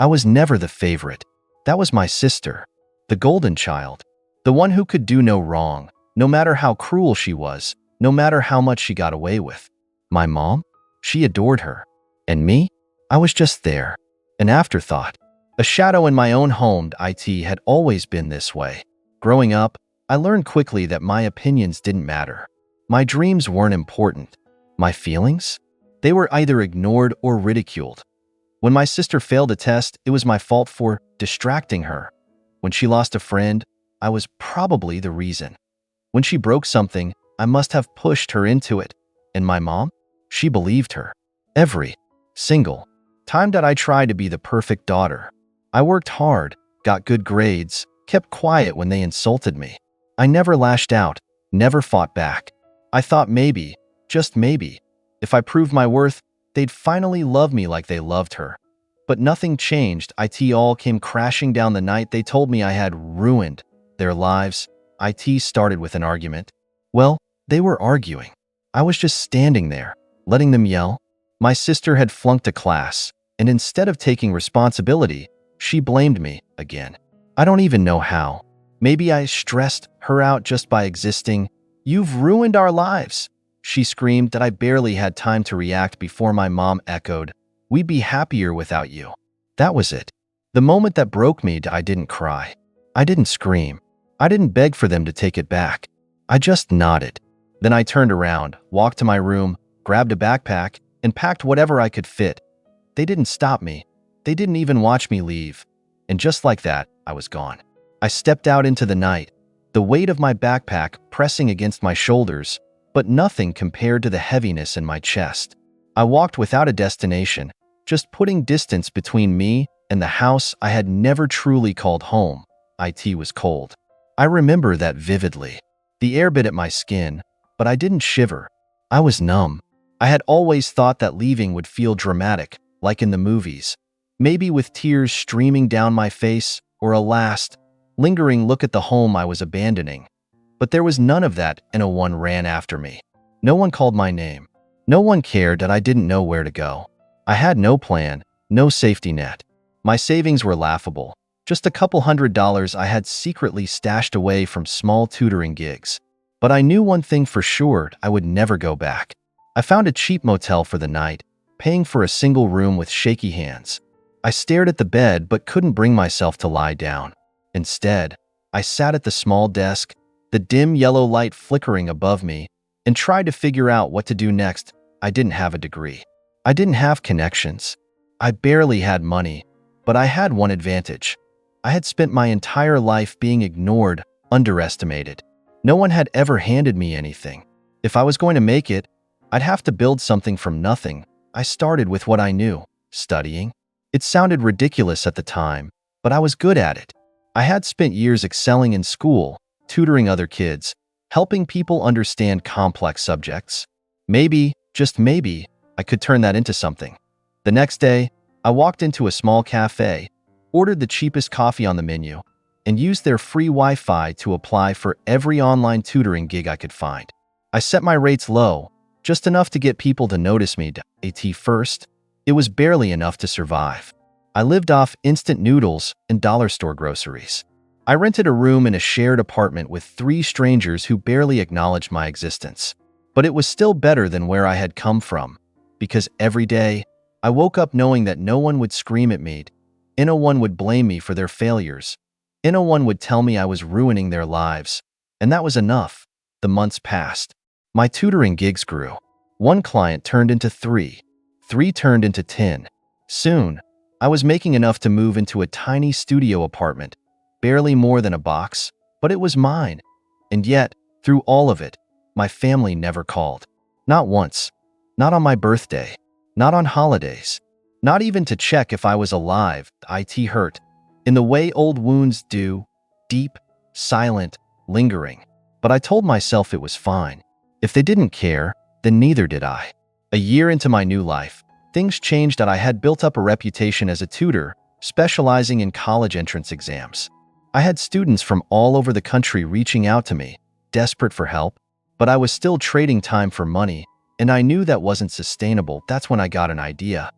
I was never the favorite. That was my sister, the golden child, the one who could do no wrong, no matter how cruel she was, no matter how much she got away with. My mom? She adored her. And me? I was just there, an afterthought, a shadow in my own home. It had always been this way. Growing up, I learned quickly that my opinions didn't matter. My dreams weren't important. My feelings? They were either ignored or ridiculed. When my sister failed a test, it was my fault for distracting her. When she lost a friend, I was probably the reason. When she broke something, I must have pushed her into it. And my mom? She believed her. Every single time that I tried to be the perfect daughter. I worked hard, got good grades, kept quiet when they insulted me. I never lashed out, never fought back. I thought maybe, just maybe, if I proved my worth, they'd finally love me like they loved her. But nothing changed. It all came crashing down the night they told me I had ruined their lives. It started with an argument. Well, they were arguing. I was just standing there, letting them yell. My sister had flunked a class, and instead of taking responsibility, she blamed me again. I don't even know how. Maybe I stressed her out just by existing. "You've ruined our lives," she screamed. That I barely had time to react before my mom echoed, "We'd be happier without you." That was it. The moment that broke me. I didn't cry. I didn't scream. I didn't beg for them to take it back. I just nodded. Then I turned around, walked to my room, grabbed a backpack, and packed whatever I could fit. They didn't stop me. They didn't even watch me leave. And just like that, I was gone. I stepped out into the night, the weight of my backpack pressing against my shoulders, but nothing compared to the heaviness in my chest. I walked without a destination, just putting distance between me and the house I had never truly called home. It was cold. I remember that vividly. The air bit at my skin, but I didn't shiver. I was numb. I had always thought that leaving would feel dramatic, like in the movies, maybe with tears streaming down my face or a last, lingering look at the home I was abandoning. But there was none of that, and no one ran after me. No one called my name. No one cared that I didn't know where to go. I had no plan, no safety net. My savings were laughable, just a couple $100s I had secretly stashed away from small tutoring gigs. But I knew one thing for sure: I would never go back. I found a cheap motel for the night, paying for a single room with shaky hands. I stared at the bed but couldn't bring myself to lie down. Instead, I sat at the small desk, the dim yellow light flickering above me, and tried to figure out what to do next. I didn't have a degree. I didn't have connections. I barely had money, but I had one advantage. I had spent my entire life being ignored, underestimated. No one had ever handed me anything. If I was going to make it, I'd have to build something from nothing. I started with what I knew: studying. It sounded ridiculous at the time, but I was good at it. I had spent years excelling in school, tutoring other kids, helping people understand complex subjects. Maybe, just maybe, I could turn that into something. The next day, I walked into a small cafe, ordered the cheapest coffee on the menu, and used their free Wi-Fi to apply for every online tutoring gig I could find. I set my rates low, just enough to get people to notice me. At first, it was barely enough to survive. I lived off instant noodles and dollar store groceries. I rented a room in a shared apartment with 3 strangers who barely acknowledged my existence. But it was still better than where I had come from, because every day, I woke up knowing that no one would scream at me, and no one would blame me for their failures, and no one would tell me I was ruining their lives. And that was enough. The months passed. My tutoring gigs grew. 1 client turned into 3. 3 turned into 10. Soon, I was making enough to move into a tiny studio apartment, barely more than a box, but it was mine. And yet, through all of it, my family never called. Not once. Not on my birthday. Not on holidays. Not even to check if I was alive. It hurt, in the way old wounds do, deep, silent, lingering. But I told myself it was fine. If they didn't care, then neither did I. A year into my new life, things changed. I had built up a reputation as a tutor, specializing in college entrance exams. I had students from all over the country reaching out to me, desperate for help, but I was still trading time for money, and I knew that wasn't sustainable. That's when I got an idea.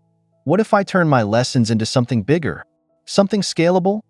What if I turned my lessons into something bigger? Something scalable?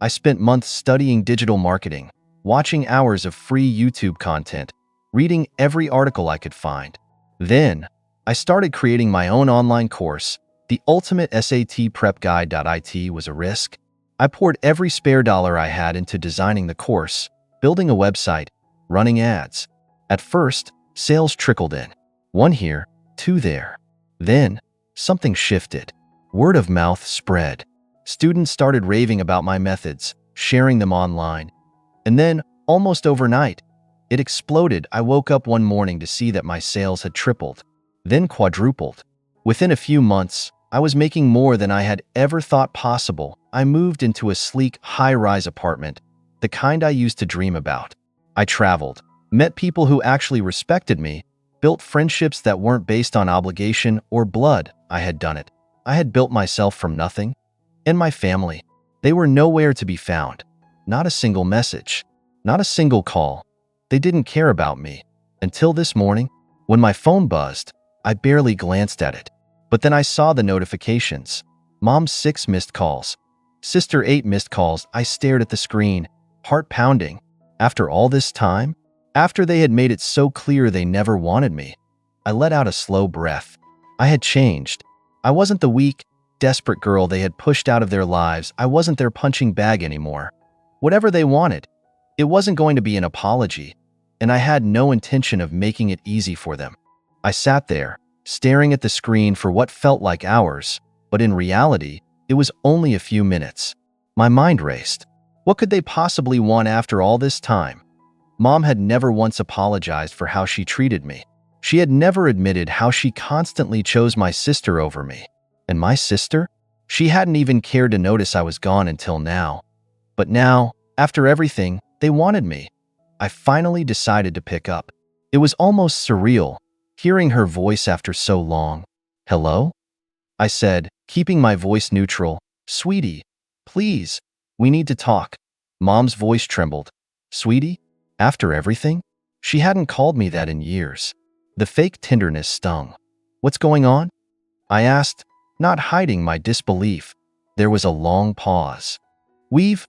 I spent months studying digital marketing, watching hours of free YouTube content, reading every article I could find. Then, I started creating my own online course. The ultimate SAT prep guide.it was a risk. I poured every spare dollar I had into designing the course, building a website, running ads. At first, sales trickled in. One here, two there. Then, something shifted. Word of mouth spread. Students started raving about my methods, sharing them online. And then, almost overnight, it exploded. I woke up one morning to see that my sales had tripled, then quadrupled. Within a few months, I was making more than I had ever thought possible. I moved into a sleek, high-rise apartment, the kind I used to dream about. I traveled, met people who actually respected me, built friendships that weren't based on obligation or blood. I had done it. I had built myself from nothing. And my family, they were nowhere to be found. Not a single message, not a single call. They didn't care about me. Until this morning, when my phone buzzed, I barely glanced at it. But then I saw the notifications. Mom's 6 missed calls. Sister 8 missed calls. I stared at the screen, heart pounding. After all this time? After they had made it so clear they never wanted me, I let out a slow breath. I had changed. I wasn't the weak, desperate girl they had pushed out of their lives. I wasn't their punching bag anymore. Whatever they wanted, it wasn't going to be an apology, and I had no intention of making it easy for them. I sat there, staring at the screen for what felt like hours, but in reality, it was only a few minutes. My mind raced. What could they possibly want after all this time? Mom had never once apologized for how she treated me. She had never admitted how she constantly chose my sister over me. And my sister? She hadn't even cared to notice I was gone until now. But now, after everything, they wanted me. I finally decided to pick up. It was almost surreal, hearing her voice after so long. "Hello?" I said, keeping my voice neutral. "Sweetie, please, we need to talk." Mom's voice trembled. "Sweetie? After everything?" She hadn't called me that in years. The fake tenderness stung. "What's going on?" I asked, not hiding my disbelief. There was a long pause. We've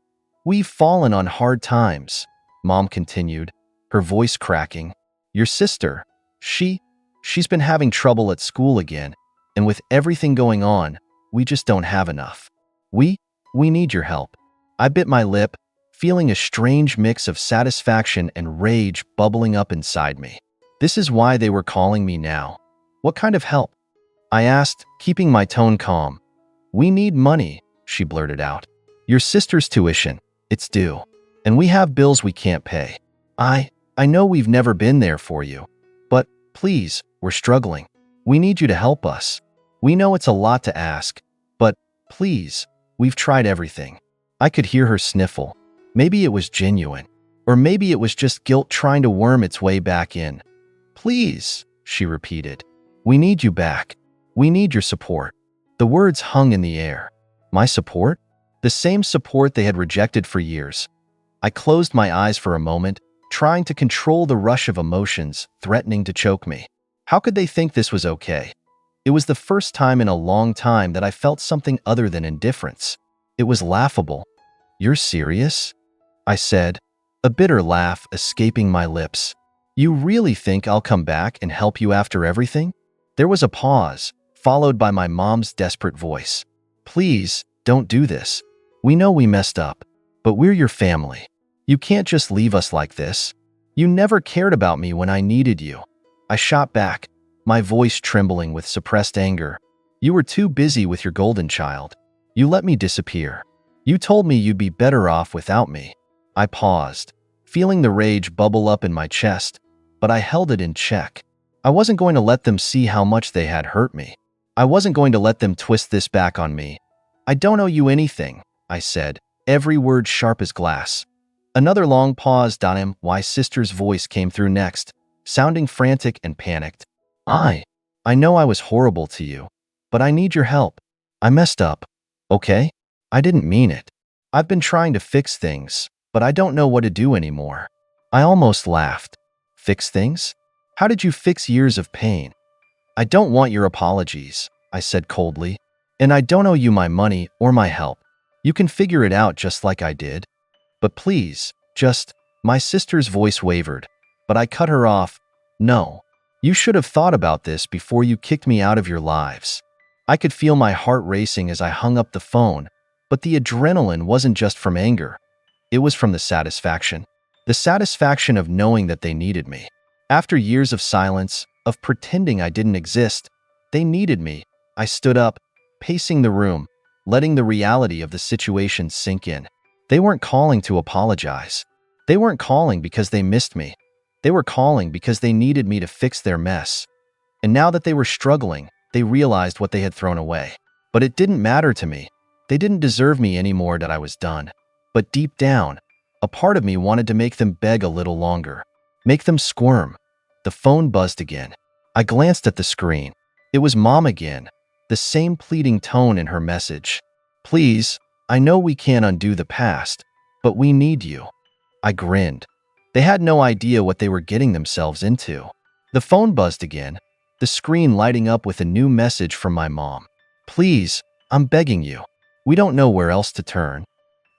fallen on hard times," Mom continued, her voice cracking. "Your sister, she's been having trouble at school again, and with everything going on, we just don't have enough. We need your help." I bit my lip, feeling a strange mix of satisfaction and rage bubbling up inside me. This is why they were calling me now. What kind of help? I asked, keeping my tone calm. "We need money," she blurted out. "Your sister's tuition, it's due. And we have bills we can't pay. I know we've never been there for you. But, please, we're struggling. We need you to help us. We know it's a lot to ask, but, please, we've tried everything." I could hear her sniffle. Maybe it was genuine. Or maybe it was just guilt trying to worm its way back in. "Please," she repeated. "We need you back. We need your support." The words hung in the air. My support? The same support they had rejected for years. I closed my eyes for a moment, trying to control the rush of emotions threatening to choke me. How could they think this was okay? It was the first time in a long time that I felt something other than indifference. It was laughable. "You're serious?" I said, a bitter laugh escaping my lips. "You really think I'll come back and help you after everything?" There was a pause, followed by my mom's desperate voice. "Please, don't do this. We know we messed up, but we're your family. You can't just leave us like this. You never cared about me when I needed you." I shot back, my voice trembling with suppressed anger. "You were too busy with your golden child. You let me disappear. You told me you'd be better off without me." I paused, feeling the rage bubble up in my chest, but I held it in check. I wasn't going to let them see how much they had hurt me. I wasn't going to let them twist this back on me. "I don't owe you anything," I said, every word sharp as glass. Another long pause. My sister's voice came through next, sounding frantic and panicked. I know I was horrible to you, but I need your help. I messed up, okay? I didn't mean it. I've been trying to fix things, but I don't know what to do anymore." I almost laughed. "Fix things? How did you fix years of pain?" "I don't want your apologies," I said coldly, "and I don't owe you my money or my help. You can figure it out just like I did. But please, just, my sister's voice wavered, but I cut her off. No, you should have thought about this before you kicked me out of your lives. I could feel my heart racing as I hung up the phone, but the adrenaline wasn't just from anger. It was from the satisfaction. The satisfaction of knowing that they needed me. After years of silence, of pretending I didn't exist, they needed me. I stood up, pacing the room, letting the reality of the situation sink in. They weren't calling to apologize. They weren't calling because they missed me. They were calling because they needed me to fix their mess. And now that they were struggling, they realized what they had thrown away. But it didn't matter to me. They didn't deserve me anymore. That I was done. But deep down, a part of me wanted to make them beg a little longer. Make them squirm. The phone buzzed again. I glanced at the screen. It was Mom again. The same pleading tone in her message. Please, I know we can't undo the past, but we need you. I grinned. They had no idea what they were getting themselves into. The phone buzzed again, the screen lighting up with a new message from my mom. Please, I'm begging you. We don't know where else to turn.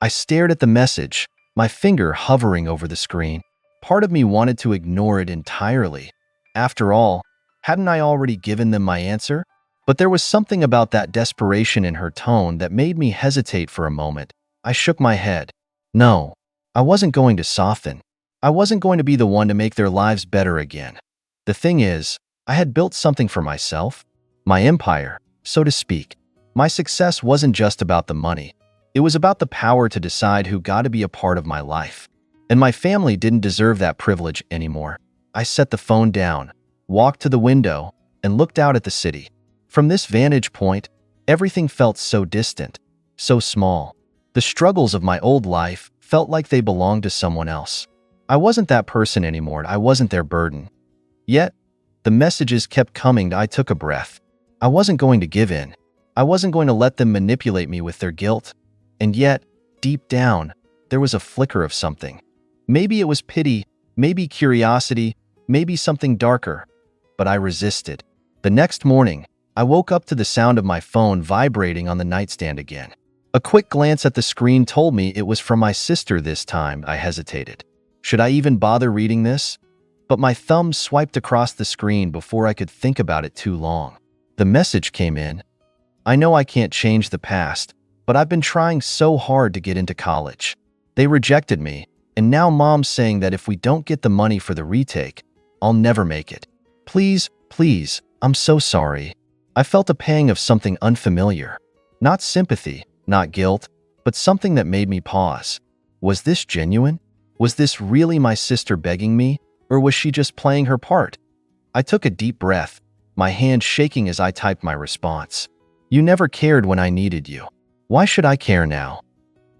I stared at the message, my finger hovering over the screen. Part of me wanted to ignore it entirely. After all, hadn't I already given them my answer? But there was something about that desperation in her tone that made me hesitate for a moment. I shook my head. No, I wasn't going to soften. I wasn't going to be the one to make their lives better again. The thing is, I had built something for myself. My empire, so to speak. My success wasn't just about the money. It was about the power to decide who got to be a part of my life. And my family didn't deserve that privilege anymore. I set the phone down, walked to the window, and looked out at the city. From this vantage point, everything felt so distant, so small. The struggles of my old life felt like they belonged to someone else. I wasn't that person anymore. I wasn't their burden. Yet, the messages kept coming. I took a breath. I wasn't going to give in. I wasn't going to let them manipulate me with their guilt. And yet, deep down, there was a flicker of something. Maybe it was pity, maybe curiosity, maybe something darker. But I resisted. The next morning, I woke up to the sound of my phone vibrating on the nightstand again. A quick glance at the screen told me it was from my sister this time. I hesitated. Should I even bother reading this? But my thumb swiped across the screen before I could think about it too long. The message came in. I know I can't change the past, but I've been trying so hard to get into college. They rejected me, and now Mom's saying that if we don't get the money for the retake, I'll never make it. Please, please, I'm so sorry. I felt a pang of something unfamiliar. Not sympathy, not guilt, but something that made me pause. Was this genuine? Was this really my sister begging me, or was she just playing her part? I took a deep breath, my hand shaking as I typed my response. You never cared when I needed you. Why should I care now?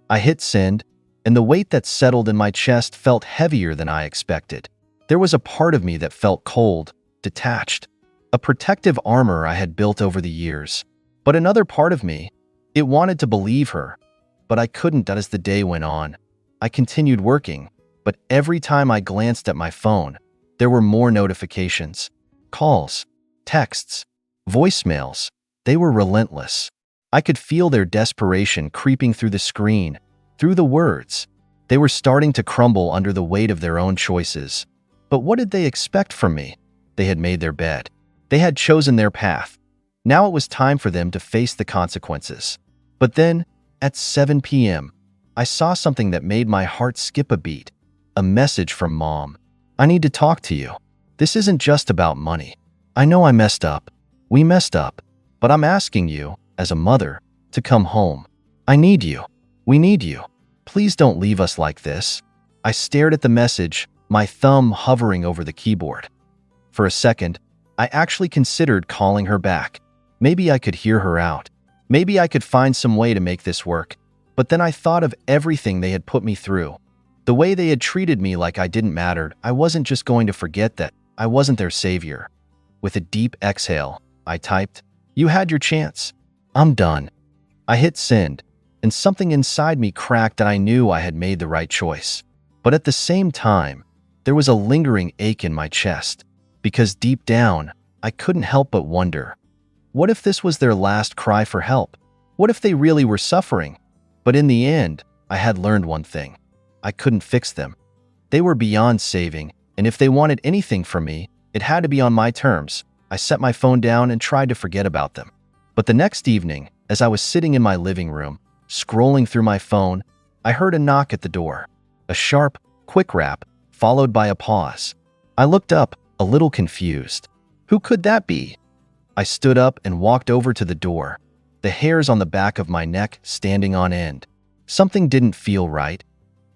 I hit send, and the weight that settled in my chest felt heavier than I expected. There was a part of me that felt cold, detached, a protective armor I had built over the years. But another part of me, it wanted to believe her, but I couldn't. As the day went on, I continued working, but every time I glanced at my phone, there were more notifications, calls, texts, voicemails. They were relentless. I could feel their desperation creeping through the screen, through the words. They were starting to crumble under the weight of their own choices. But what did they expect from me? They had made their bed. They had chosen their path. Now it was time for them to face the consequences. But then, at 7 p.m., I saw something that made my heart skip a beat. A message from Mom. I need to talk to you. This isn't just about money. I know I messed up. We messed up. But I'm asking you, as a mother, to come home. I need you. We need you. Please don't leave us like this. I stared at the message, my thumb hovering over the keyboard. For a second, I actually considered calling her back. Maybe I could hear her out. Maybe I could find some way to make this work. But then I thought of everything they had put me through. The way they had treated me like I didn't matter. I wasn't just going to forget that. I wasn't their savior. With a deep exhale, I typed, "You had your chance. I'm done." I hit send, and something inside me cracked and I knew I had made the right choice. But at the same time, there was a lingering ache in my chest, because deep down, I couldn't help but wonder, what if this was their last cry for help? What if they really were suffering? But in the end, I had learned one thing. I couldn't fix them. They were beyond saving, and if they wanted anything from me, it had to be on my terms. I set my phone down and tried to forget about them. But the next evening, as I was sitting in my living room, scrolling through my phone, I heard a knock at the door. A sharp, quick rap, followed by a pause. I looked up, a little confused. Who could that be? I stood up and walked over to the door, the hairs on the back of my neck standing on end. Something didn't feel right.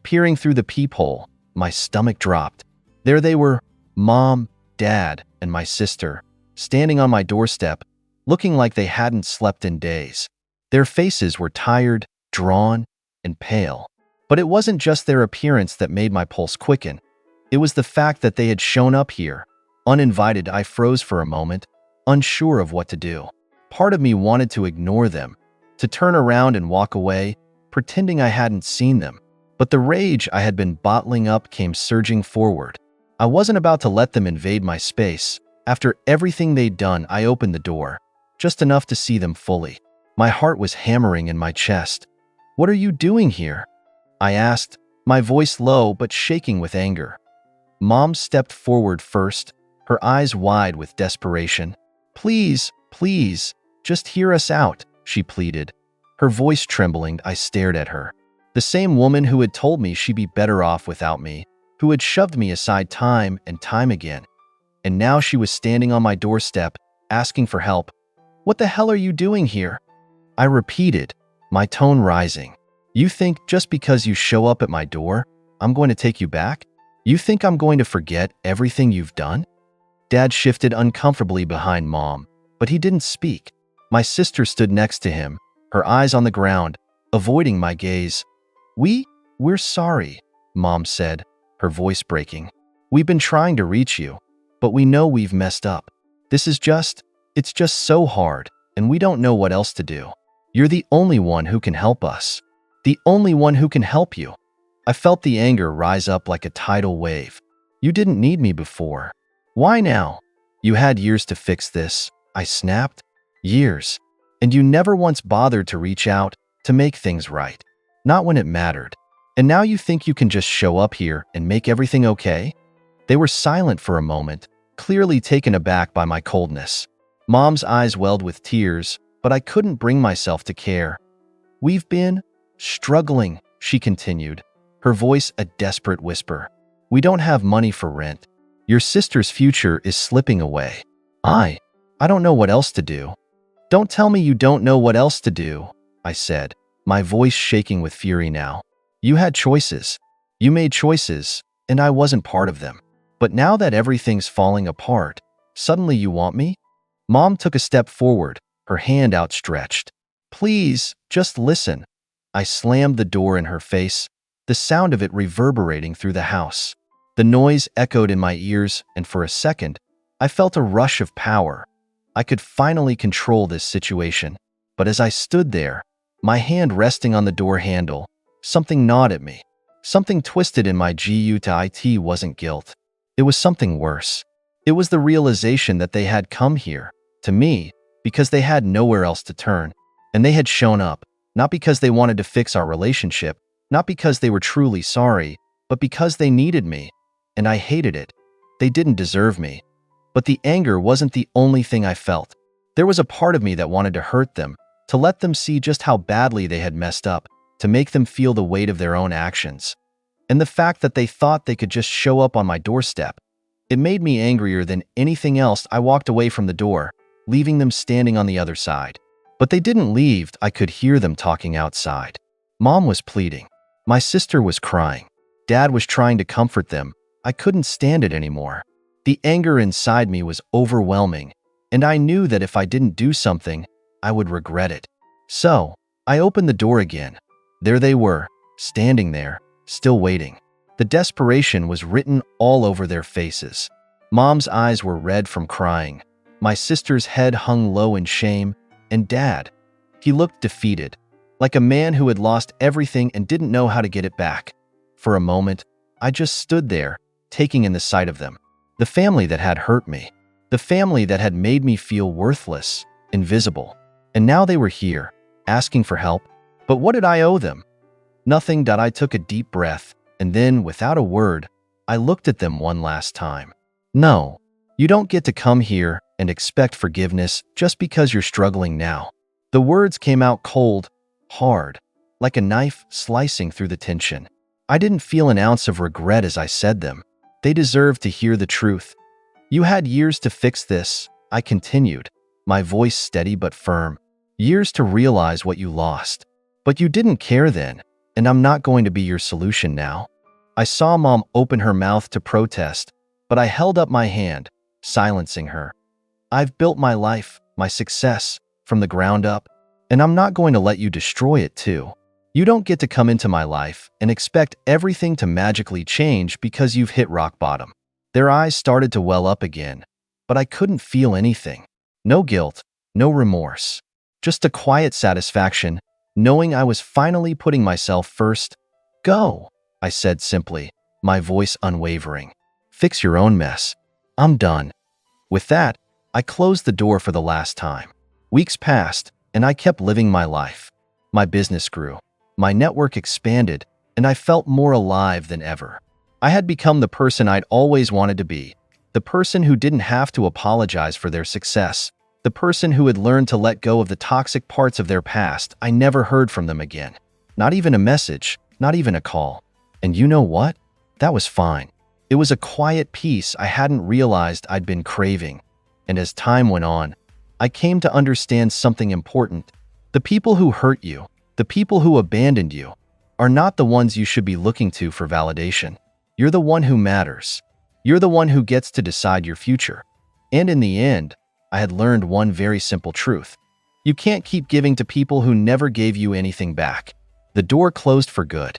Peering through the peephole, my stomach dropped. There they were, Mom, Dad, and my sister, standing on my doorstep, looking like they hadn't slept in days. Their faces were tired, drawn, and pale. But it wasn't just their appearance that made my pulse quicken. It was the fact that they had shown up here. Uninvited, I froze for a moment, unsure of what to do. Part of me wanted to ignore them, to turn around and walk away, pretending I hadn't seen them. But the rage I had been bottling up came surging forward. I wasn't about to let them invade my space. After everything they'd done, I opened the door, just enough to see them fully. My heart was hammering in my chest. "What are you doing here?" I asked, my voice low but shaking with anger. Mom stepped forward first, her eyes wide with desperation. "Please, please, just hear us out," she pleaded. Her voice trembling, I stared at her. The same woman who had told me she'd be better off without me, who had shoved me aside time and time again. And now she was standing on my doorstep, asking for help. "What the hell are you doing here?" I repeated, my tone rising. "You think just because you show up at my door, I'm going to take you back? You think I'm going to forget everything you've done?" Dad shifted uncomfortably behind Mom, but he didn't speak. My sister stood next to him, her eyes on the ground, avoiding my gaze. We're sorry," Mom said, her voice breaking. "We've been trying to reach you, but we know we've messed up. It's just so hard, and we don't know what else to do. You're the only one who can help us. The only one who can help you." I felt the anger rise up like a tidal wave. "You didn't need me before. Why now? You had years to fix this," I snapped. "Years. And you never once bothered to reach out, to make things right. Not when it mattered. And now you think you can just show up here and make everything okay?" They were silent for a moment, clearly taken aback by my coldness. Mom's eyes welled with tears, but I couldn't bring myself to care. "We've been struggling," she continued, her voice a desperate whisper. "We don't have money for rent. Your sister's future is slipping away. I don't know what else to do." "Don't tell me you don't know what else to do," I said, my voice shaking with fury now. "You had choices. You made choices, and I wasn't part of them. But now that everything's falling apart, suddenly you want me?" Mom took a step forward, her hand outstretched. "Please, just listen." I slammed the door in her face, the sound of it reverberating through the house. The noise echoed in my ears, and for a second, I felt a rush of power. I could finally control this situation. But as I stood there, my hand resting on the door handle, something gnawed at me. Something twisted in my gut wasn't guilt. It was something worse. It was the realization that they had come here, to me, because they had nowhere else to turn. And they had shown up, not because they wanted to fix our relationship, not because they were truly sorry, but because they needed me. And I hated it. They didn't deserve me. But the anger wasn't the only thing I felt. There was a part of me that wanted to hurt them, to let them see just how badly they had messed up, to make them feel the weight of their own actions. And the fact that they thought they could just show up on my doorstep, it made me angrier than anything else. I walked away from the door, leaving them standing on the other side. But they didn't leave. I could hear them talking outside. Mom was pleading. My sister was crying. Dad was trying to comfort them. I couldn't stand it anymore. The anger inside me was overwhelming, and I knew that if I didn't do something, I would regret it. So, I opened the door again. There they were, standing there, still waiting. The desperation was written all over their faces. Mom's eyes were red from crying. My sister's head hung low in shame, and Dad, he looked defeated, like a man who had lost everything and didn't know how to get it back. For a moment, I just stood there, taking in the sight of them. The family that had hurt me. The family that had made me feel worthless, invisible. And now they were here, asking for help. But what did I owe them? Nothing. I took a deep breath, and then, without a word, I looked at them one last time. No, you don't get to come here and expect forgiveness just because you're struggling now. The words came out cold, hard, like a knife slicing through the tension. I didn't feel an ounce of regret as I said them. They deserved to hear the truth. You had years to fix this, I continued, my voice steady but firm. Years to realize what you lost. But you didn't care then, and I'm not going to be your solution now. I saw Mom open her mouth to protest, but I held up my hand, silencing her. I've built my life, my success, from the ground up, and I'm not going to let you destroy it too. You don't get to come into my life and expect everything to magically change because you've hit rock bottom. Their eyes started to well up again, but I couldn't feel anything. No guilt, no remorse. Just a quiet satisfaction, knowing I was finally putting myself first. Go, I said simply, my voice unwavering. Fix your own mess. I'm done. With that, I closed the door for the last time. Weeks passed, and I kept living my life. My business grew. My network expanded, and I felt more alive than ever. I had become the person I'd always wanted to be, the person who didn't have to apologize for their success, the person who had learned to let go of the toxic parts of their past. I never heard from them again. Not even a message, not even a call. And you know what? That was fine. It was a quiet peace I hadn't realized I'd been craving. And as time went on, I came to understand something important. The people who hurt you, the people who abandoned you, are not the ones you should be looking to for validation. You're the one who matters. You're the one who gets to decide your future. And in the end, I had learned one very simple truth. You can't keep giving to people who never gave you anything back. The door closed for good.